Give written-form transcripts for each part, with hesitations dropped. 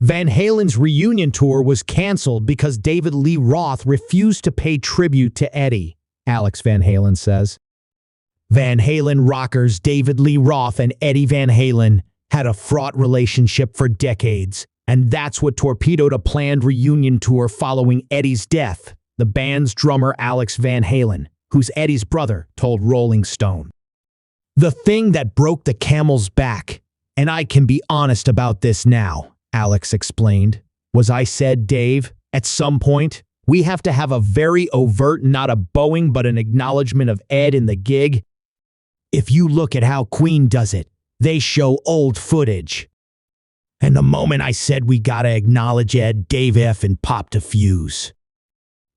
Van Halen's reunion tour was canceled because David Lee Roth refused to pay tribute to Eddie, Alex Van Halen says. Van Halen rockers David Lee Roth and Eddie Van Halen had a fraught relationship for decades, and that's what torpedoed a planned reunion tour following Eddie's death, the band's drummer Alex Van Halen, who's Eddie's brother, told Rolling Stone. The thing that broke the camel's back, and I can be honest about this now, Alex explained, was I said, Dave, at some point, we have to have a very overt, not a bowing, but an acknowledgement of Ed in the gig. If you look at how Queen does it, they show old footage. And the moment I said we gotta acknowledge Ed, Dave effing popped a fuse.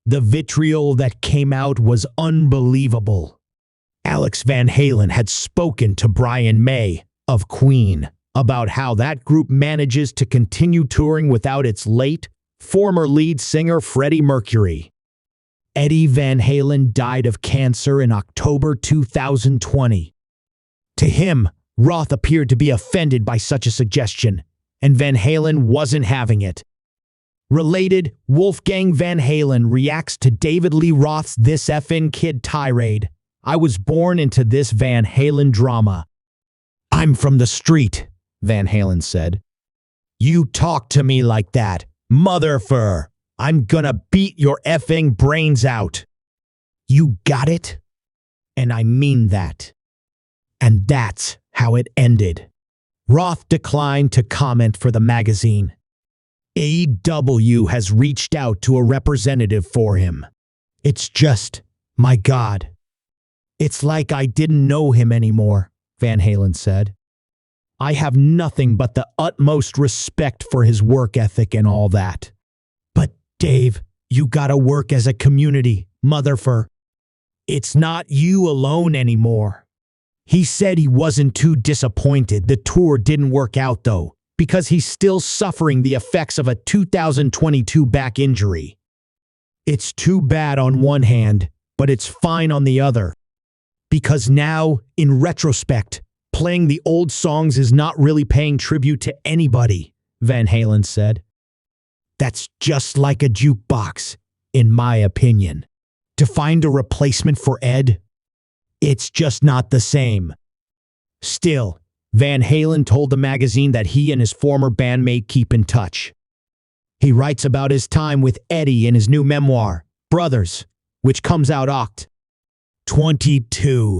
The vitriol that came out was unbelievable. Alex Van Halen had spoken to Brian May of Queen about how that group manages to continue touring without its late, former lead singer Freddie Mercury. Eddie Van Halen died of cancer in October 2020. To him, Roth appeared to be offended by such a suggestion, and Van Halen wasn't having it. Related, Wolfgang Van Halen reacts to David Lee Roth's "This effing kid" tirade. I was born into this Van Halen drama. I'm from the street, Van Halen said. You talk to me like that, motherfucker. I'm gonna beat your effing brains out. You got it? And I mean that. And that's how it ended. Roth declined to comment for the magazine. AEW has reached out to a representative for him. It's just, my God. It's like I didn't know him anymore, Van Halen said. I have nothing but the utmost respect for his work ethic and all that. But, Dave, you gotta work as a community, motherfucker. It's not you alone anymore. He said he wasn't too disappointed the tour didn't work out, though, because he's still suffering the effects of a 2022 back injury. It's too bad on one hand, but it's fine on the other. Because now, in retrospect, playing the old songs is not really paying tribute to anybody, Van Halen said. That's just like a jukebox, in my opinion. To find a replacement for Ed, it's just not the same. Still, Van Halen told the magazine that he and his former bandmate keep in touch. He writes about his time with Eddie in his new memoir, Brothers, which comes out Oct. 22.